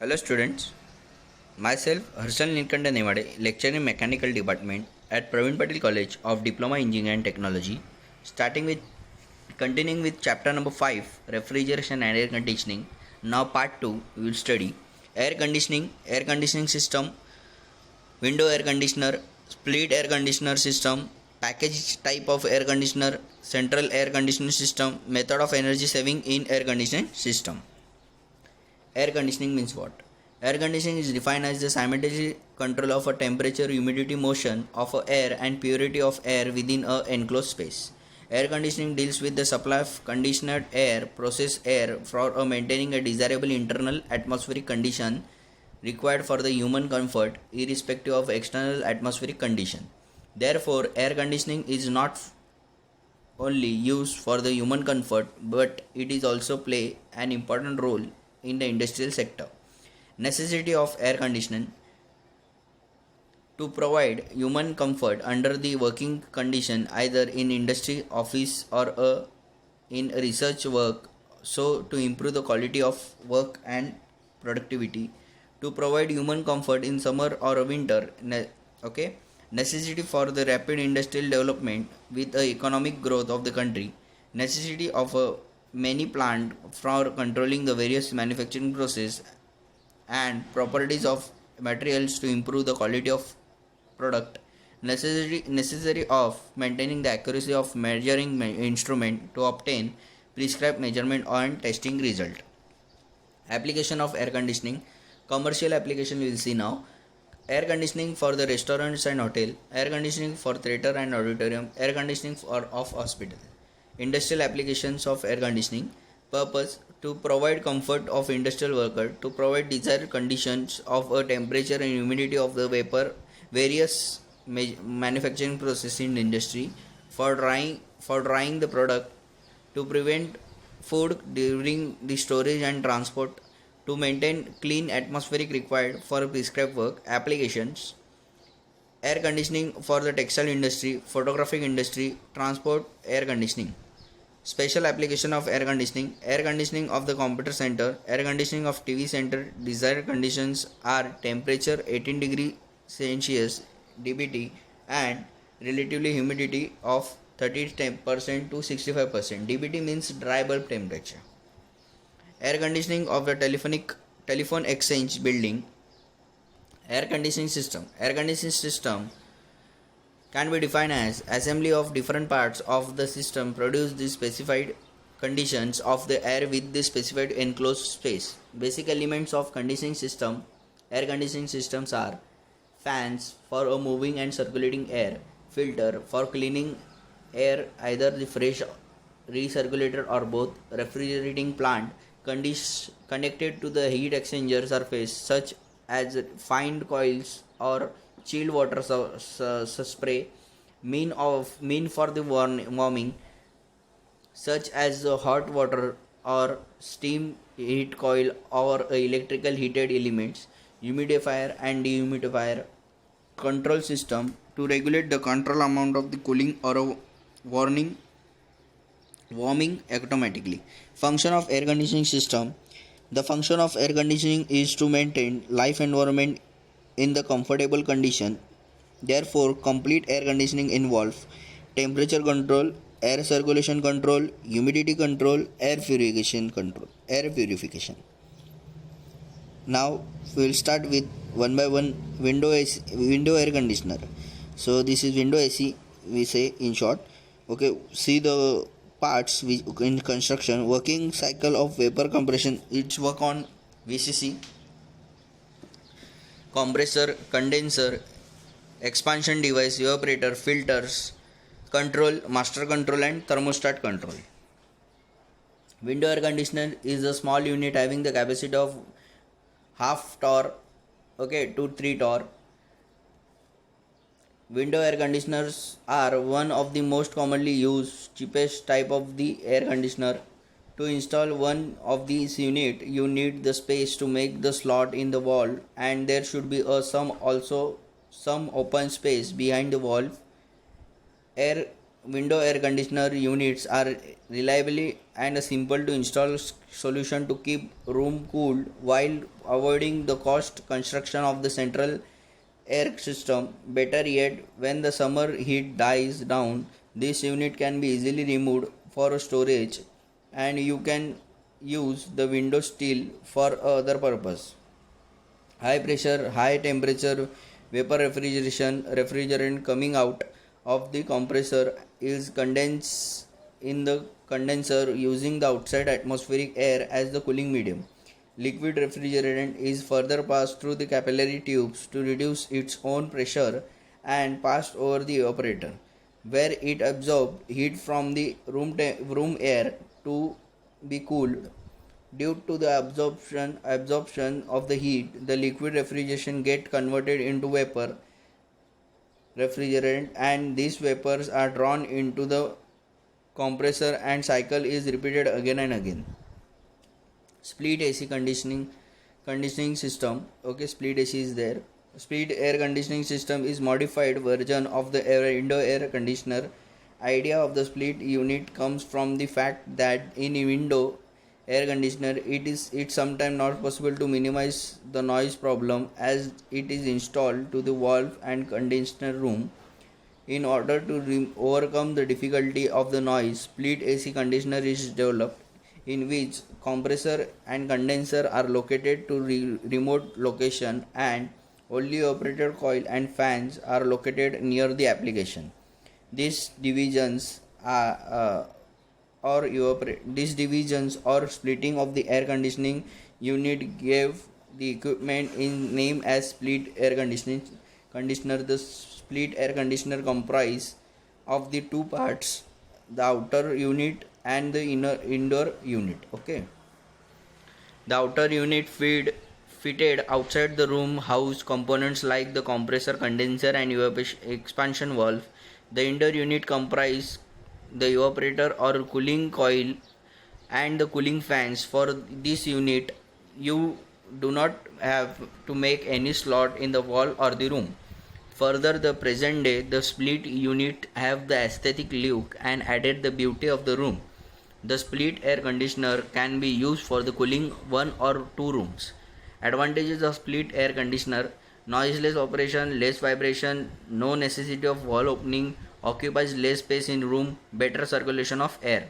Hello students, myself Harshal Nilkanda Nevade, lecturer in Mechanical Department at Praveen Patil College of Diploma Engineering and Technology, continuing with chapter number 5, Refrigeration and Air Conditioning. Now part 2, we will study air conditioning system, window air conditioner, split air conditioner system, package type of air conditioner, central air conditioning system, method of energy saving in air conditioning system. Air conditioning means what? Air conditioning is defined as the simultaneous control of a temperature, humidity, motion of air and purity of air within a enclosed space. Air conditioning deals with the supply of conditioned air, processed air for maintaining a desirable internal atmospheric condition required for the human comfort irrespective of external atmospheric condition. Therefore, air conditioning is not only used for the human comfort but it is also play an important role in the industrial sector. Necessity of air conditioning to provide human comfort under the working condition either in industry, office or in research work, so to improve the quality of work and productivity, to provide human comfort in summer or winter. Necessity for the rapid industrial development with the economic growth of the country, necessity of a many plant for controlling the various manufacturing process and properties of materials to improve the quality of product, necessary of maintaining the accuracy of measuring instrument to obtain prescribed measurement and testing result. Application of air conditioning, commercial application we will see now. Air conditioning for the restaurants and hotel, air conditioning for theater and auditorium, air conditioning for of hospital. Industrial applications of air conditioning, purpose to provide comfort of industrial worker, to provide desired conditions of a temperature and humidity of the vapor, various manufacturing process in industry, for drying the product, to prevent food during the storage and transport, to maintain clean atmospheric required for prescribed work. Applications: air conditioning for the textile industry, photographic industry, transport, air conditioning. Special application of air conditioning of the computer center, air conditioning of TV center. Desired conditions are temperature 18 degree Celsius dBT and relatively humidity of 30% to 65%. dBT means dry bulb temperature. Air conditioning of the telephone exchange building. Air conditioning system can be defined as assembly of different parts of the system produce the specified conditions of the air with the specified enclosed space. Basic elements of air conditioning systems are fans for a moving and circulating air, filter for cleaning air, either the fresh recirculator or both, refrigerating plant connected to the heat exchanger surface such as fine coils or chilled water spray, mean for the warming such as hot water or steam heat coil or electrical heated elements, humidifier and dehumidifier. Control system to regulate the control amount of the cooling or a warming automatically. Function of air conditioning system: the function of air conditioning is to maintain life environment in the comfortable condition. Therefore, complete air conditioning involves temperature control, air circulation control, humidity control, air purification. Now we will start with one by one window air conditioner. So this is window AC, we say in short. Okay, see the parts in construction. Working cycle of vapor compression, it's work on VCC, compressor, condenser, expansion device, evaporator, filters, control, master control and thermostat control. Window air conditioner is a small unit having the capacity of half torr to 3 torr. Window air conditioners are one of the most commonly used, cheapest type of the air conditioner. To install one of these units, you need the space to make the slot in the wall, and there should be some open space behind the wall. Air window air conditioner units are reliably and a simple to install solution to keep room cool while avoiding the cost construction of the central air system. Better yet, when the summer heat dies down, this unit can be easily removed for storage and you can use the window still for other purpose. High pressure, high temperature vapor refrigerant coming out of the compressor is condensed in the condenser using the outside atmospheric air as the cooling medium. Liquid refrigerant is further passed through the capillary tubes to reduce its own pressure and passed over the evaporator, where it absorbs heat from the room air to be cooled. Due to the absorption of the heat, the liquid refrigeration get converted into vapor refrigerant and these vapors are drawn into the compressor and cycle is repeated again and again. Split AC conditioning system. Okay, split AC is there. Split air conditioning system is modified version of the indoor air conditioner. Idea of the split unit comes from the fact that in a window air conditioner it's sometimes not possible to minimize the noise problem as it is installed to the valve and condenser room. In order to overcome the difficulty of the noise, split AC conditioner is developed in which compressor and condenser are located to remote location and only operated coil and fans are located near the application. These divisions these divisions or splitting of the air conditioning unit gave the equipment in name as split air conditioner. The split air conditioner comprise of the two parts, the outer unit and the indoor unit. Okay, the outer unit fitted outside the room house components like the compressor, condenser and expansion valve. The indoor unit comprise the evaporator or cooling coil and the cooling fans. For this unit you do not have to make any slot in the wall or the room. Further, the present day the split unit have the aesthetic look and added the beauty of the room. The split air conditioner can be used for the cooling one or two rooms. Advantages of split air conditioner: noiseless operation, less vibration, no necessity of wall opening, occupies less space in room, better circulation of air.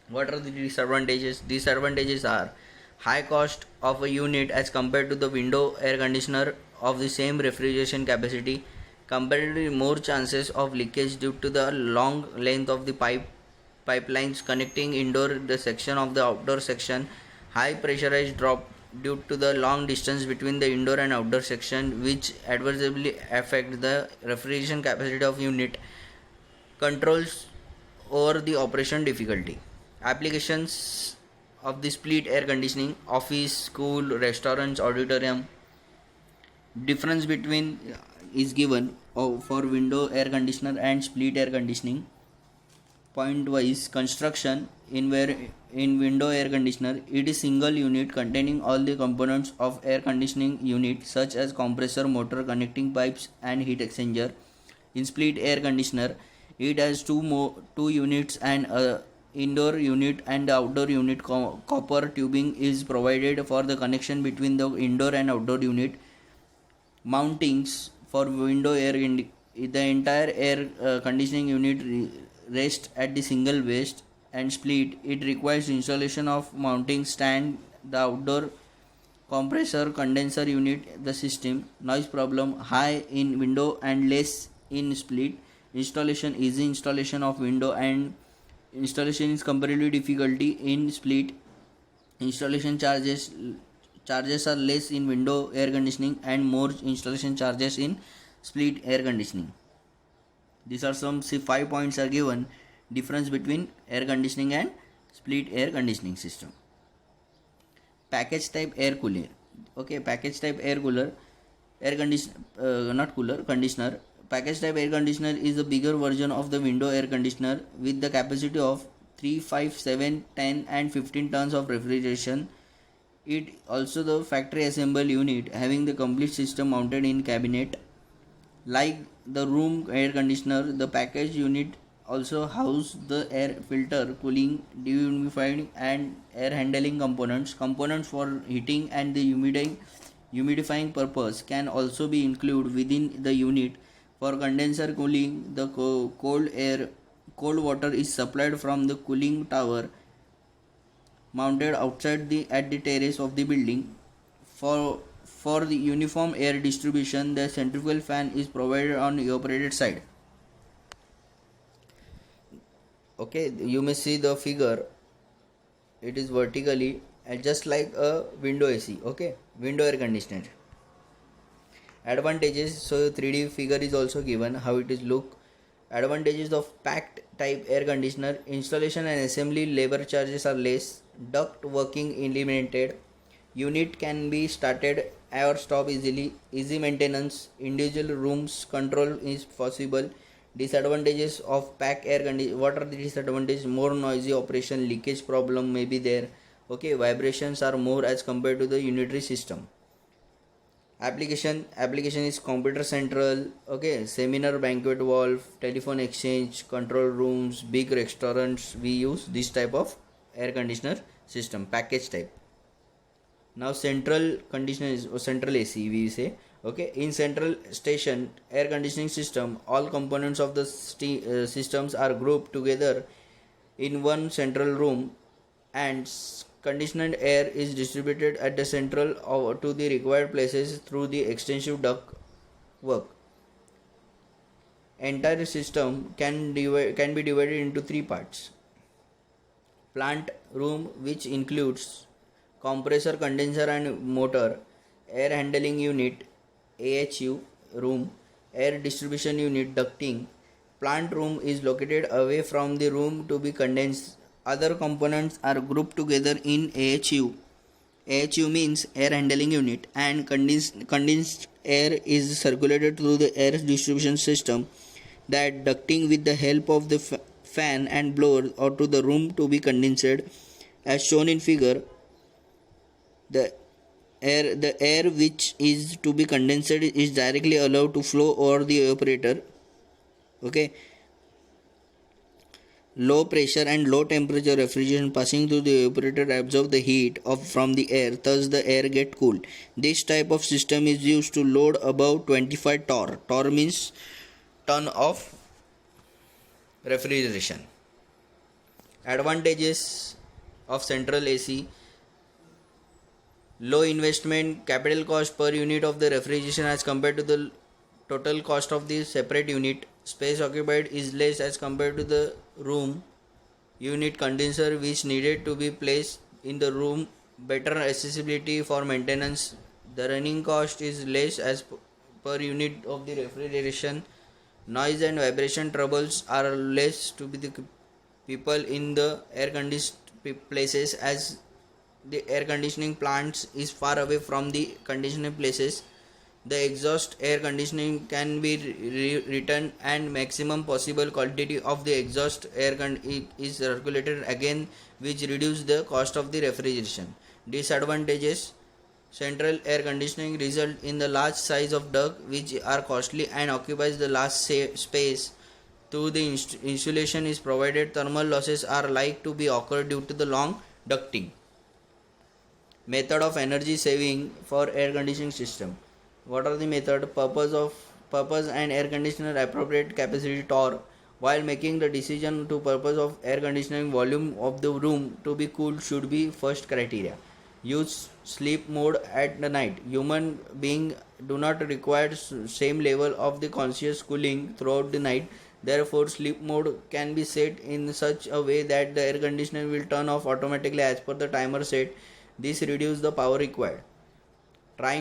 What are the disadvantages? Disadvantages are high cost of a unit as compared to the window air conditioner of the same refrigeration capacity, comparatively more chances of leakage due to the long length of the pipelines connecting indoor the section of the outdoor section, high pressurized drop due to the long distance between the indoor and outdoor section which adversely affect the refrigeration capacity of unit, controls over the operation difficulty. Applications of the split air conditioning: office, school, restaurants, auditorium. Difference between is given for window air conditioner and split air conditioning. Point wise construction: in window air conditioner it is single unit containing all the components of air conditioning unit such as compressor, motor, connecting pipes and heat exchanger. In split air conditioner it has two units and indoor unit and the outdoor unit. Copper tubing is provided for the connection between the indoor and outdoor unit. Mountings for window air the entire air conditioning unit rests at the single waist, and split it requires installation of mounting stand. The outdoor compressor condenser unit the system. Noise problem: high in window and less in split. Installation: easy installation of window and installation is comparatively difficulty in split. Installation charges are less in window air conditioning and more installation charges in split air conditioning. These are some 5 points are given. Difference between air conditioning and split air conditioning system. Package type air cooler. Okay, package type air cooler, air conditioner, not cooler, conditioner. Package type air conditioner is a bigger version of the window air conditioner with the capacity of 3, 5, 7, 10 and 15 tons of refrigeration. It also the factory assembled unit having the complete system mounted in cabinet. Like the room air conditioner, the package unit also house the air filter, cooling, dehumidifying, and air handling components. Components for heating and the humidifying purpose can also be included within the unit. For condenser cooling, the cold water is supplied from the cooling tower mounted outside at the terrace of the building. For the uniform air distribution, the centrifugal fan is provided on the operated side. Okay, you may see the figure. It is vertically and just like a window AC. Okay, window air conditioner. Advantages. So 3D figure is also given how it is look. Advantages of packed type air conditioner: installation and assembly labor charges are less, duct working eliminated, unit can be started or stopped easily, easy maintenance, individual rooms control is possible. Disadvantages of pack air conditioner: what are the disadvantages? More noisy operation, leakage problem may be there. Okay, vibrations are more as compared to the unitary system. Application is computer central. Okay, seminar, banquet hall, telephone exchange, control rooms, big restaurants, we use this type of air conditioner system, package type. Now central conditioner is central AC we say. Okay, in central station air conditioning system, all components of the systems are grouped together in one central room, and conditioned air is distributed at the central to the required places through the extensive duct work. Entire system can be divided into three parts: plant room, which includes compressor, condenser and motor; air handling unit, AHU room; air distribution unit, ducting. Plant room is located away from the room to be condensed. Other components are grouped together in AHU. AHU means air handling unit, and condensed air is circulated through the air distribution system, that ducting with the help of the fan and blower or to the room to be condensed. As shown in figure, the air which is to be condensed is directly allowed to flow over the evaporator. Okay, low pressure and low temperature refrigeration passing through the evaporator absorb the heat from the air, thus the air get cooled. This type of system is used to load above 25 torr. Torr means ton of refrigeration. Advantages of central AC: low investment capital cost per unit of the refrigeration as compared to the total cost of the separate unit. Space occupied is less as compared to the room unit. Condenser which needed to be placed in the room. Better accessibility for maintenance. The running cost is less as per unit of the refrigeration. Noise and vibration troubles are less to be the people in the air conditioned places, as the air conditioning plants is far away from the conditioning places. The exhaust air conditioning can be returned, and maximum possible quantity of the exhaust air is circulated again, which reduce the cost of the refrigeration. Disadvantages: central air conditioning result in the large size of duct, which are costly and occupies the large space. Through the insulation is provided, thermal losses are like to be occurred due to the long ducting. Method of energy saving for air conditioning system. What are the method? Purpose and air conditioner appropriate capacity torr. While making the decision to purpose of air conditioning, volume of the room to be cooled should be first criteria. Use sleep mode at the night. Human being do not require same level of the conscious cooling throughout the night. Therefore, sleep mode can be set in such a way that the air conditioner will turn off automatically as per the timer set. This reduces the power required. Try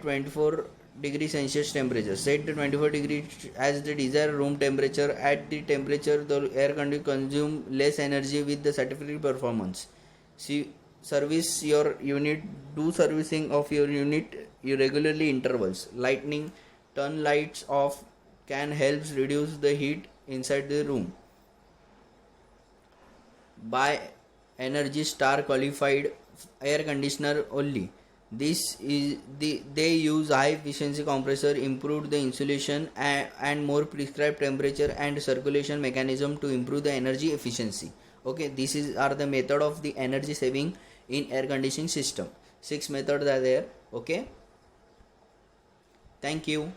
24 degrees Celsius temperature. Set the 24 degrees as the desired room temperature. At the temperature, the air conditioner consumes less energy with the satisfactory performance. Service your unit. Do servicing of your unit regularly intervals. Lightning, turn lights off can help reduce the heat inside the room. Buy Energy Star qualified air conditioner only. They use high efficiency compressor, improve the insulation and more prescribed temperature and circulation mechanism to improve the energy efficiency. Okay, this is are the method of the energy saving in air conditioning system. 6 methods are there. Okay, thank you.